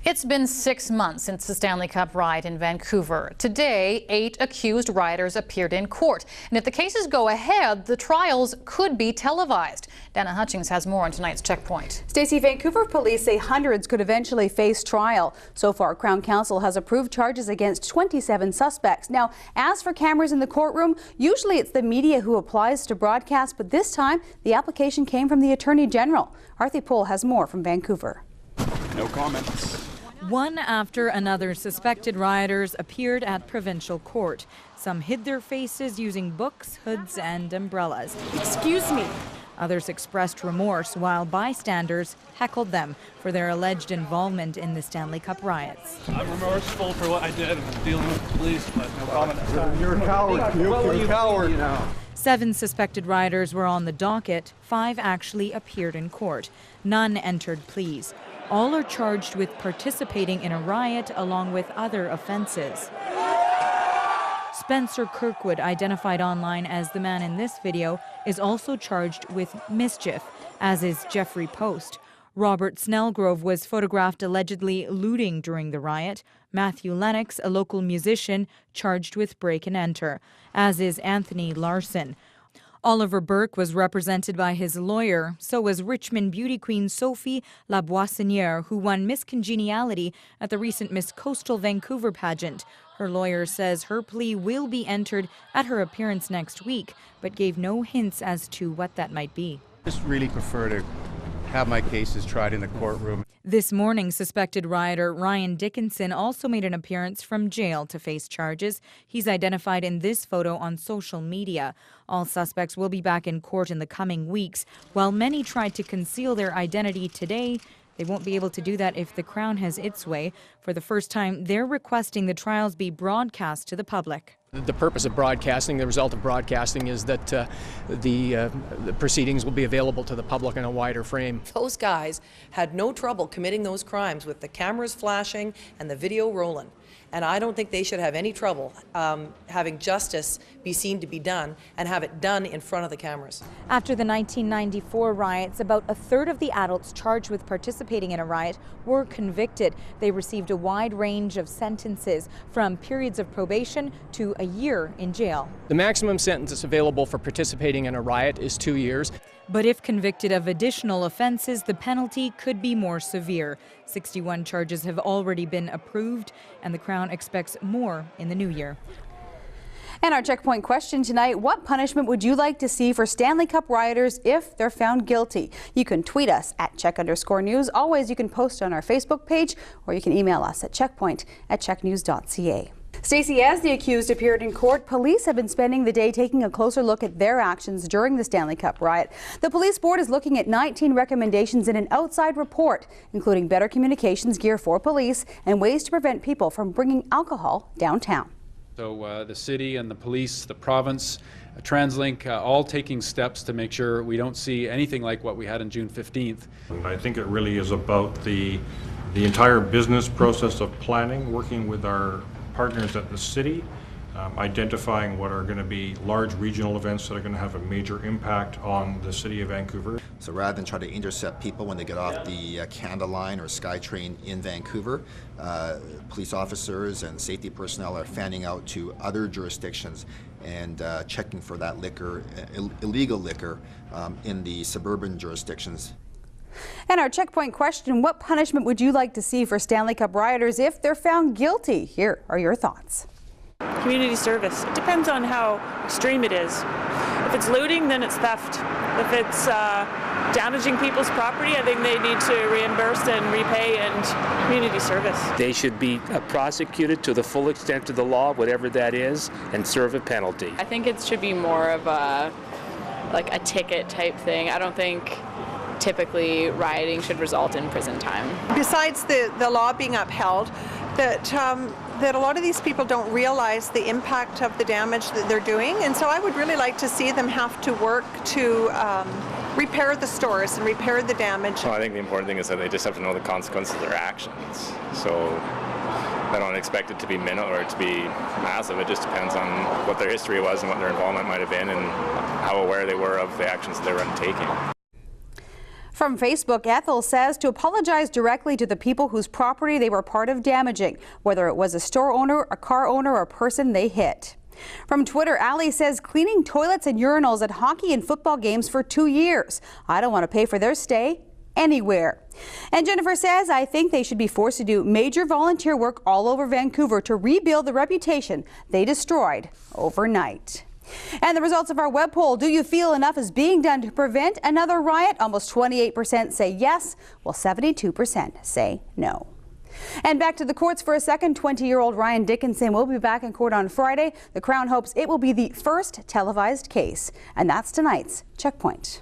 It's been 6 months since the Stanley Cup riot in Vancouver. Today, 8 accused rioters appeared in court. And if the cases go ahead, the trials could be televised. Dana Hutchings has more on tonight's Checkpoint. Stacey, Vancouver police say hundreds could eventually face trial. So far, Crown Counsel has approved charges against 27 suspects. Now, as for cameras in the courtroom, usually it's the media who applies to broadcast, but this time the application came from the Attorney General. Arthur Pohl has more from Vancouver. No comments. One after another, suspected rioters appeared at provincial court. Some hid their faces using books, hoods, and umbrellas. Excuse me. Others expressed remorse, while bystanders heckled them for their alleged involvement in the Stanley Cup riots. I'm remorseful for what I did dealing with the police, but no comment. You're a coward. You're a coward. 7 suspected rioters were on the docket. 5 actually appeared in court. None entered pleas. All are charged with participating in a riot along with other offenses. Spencer Kirkwood, identified online as the man in this video, is also charged with mischief, as is Jeffrey Post. Robert Snellgrove was photographed allegedly looting during the riot. Matthew Lennox, a local musician, charged with break and enter, as is Anthony Larson. Oliver Burke was represented by his lawyer. So was Richmond beauty queen Sophie Laboissonniere, who won Miss Congeniality at the recent Miss Coastal Vancouver pageant. Her lawyer says her plea will be entered at her appearance next week, but gave no hints as to what that might be. I just really prefer to have my cases tried in the courtroom. This morning, suspected rioter Ryan Dickinson also made an appearance from jail to face charges. He's identified in this photo on social media. All suspects will be back in court in the coming weeks. While many tried to conceal their identity today, they won't be able to do that if the Crown has its way. For the first time, they're requesting the trials be broadcast to the public. The purpose of broadcasting, the result of broadcasting, is that the proceedings will be available to the public in a wider frame. Those guys had no trouble committing those crimes with the cameras flashing and the video rolling. And I don't think they should have any trouble having justice be seen to be done and have it done in front of the cameras. After the 1994 riots, about a third of the adults charged with participating in a riot were convicted. They received a wide range of sentences, from periods of probation to a year in jail. The maximum sentence available for participating in a riot is 2 years. But if convicted of additional offenses, the penalty could be more severe. 61 charges have already been approved, and the Crown expects more in the new year. And our Checkpoint question tonight: what punishment would you like to see for Stanley Cup rioters if they're found guilty? You can tweet us at @CHEK_news. Always, you can post on our Facebook page, or you can email us at checkpoint@checknews.ca. Stacey, as the accused appeared in court, police have been spending the day taking a closer look at their actions during the Stanley Cup riot. The police board is looking at 19 recommendations in an outside report, including better communications gear for police and ways to prevent people from bringing alcohol downtown. So the city and the police, the province, TransLink, all taking steps to make sure we don't see anything like what we had on June 15th. And I think it really is about the entire business process of planning, working with our partners at the city, identifying what are going to be large regional events that are going to have a major impact on the city of Vancouver. So rather than try to intercept people when they get off the Canada Line or SkyTrain in Vancouver, police officers and safety personnel are fanning out to other jurisdictions and checking for that liquor, illegal liquor, in the suburban jurisdictions. And our Checkpoint question: what punishment would you like to see for Stanley Cup rioters if they're found guilty? Here are your thoughts. Community service. It depends on how extreme it is. If it's looting, then it's theft. If it's damaging people's property, I think they need to reimburse and repay, and community service. They should be prosecuted to the full extent of the law, whatever that is, and serve a penalty. I think it should be more of a ticket type thing. I don't think typically rioting should result in prison time. Besides the law being upheld, that a lot of these people don't realize the impact of the damage that they're doing, and so I would really like to see them have to work to repair the stores and repair the damage. Well, I think the important thing is that they just have to know the consequences of their actions. So I don't expect it to be minimal or to be massive. It just depends on what their history was and what their involvement might have been and how aware they were of the actions that they were undertaking. From Facebook, Ethel says to apologize directly to the people whose property they were part of damaging, whether it was a store owner, a car owner, or a person they hit. From Twitter, Ali says cleaning toilets and urinals at hockey and football games for 2 years. I don't want to pay for their stay anywhere. And Jennifer says, I think they should be forced to do major volunteer work all over Vancouver to rebuild the reputation they destroyed overnight. And the results of our web poll, do you feel enough is being done to prevent another riot? Almost 28% say yes, while 72% say no. And back to the courts for a second. 20-year-old Ryan Dickinson will be back in court on Friday. The Crown hopes it will be the first televised case. And that's tonight's Checkpoint.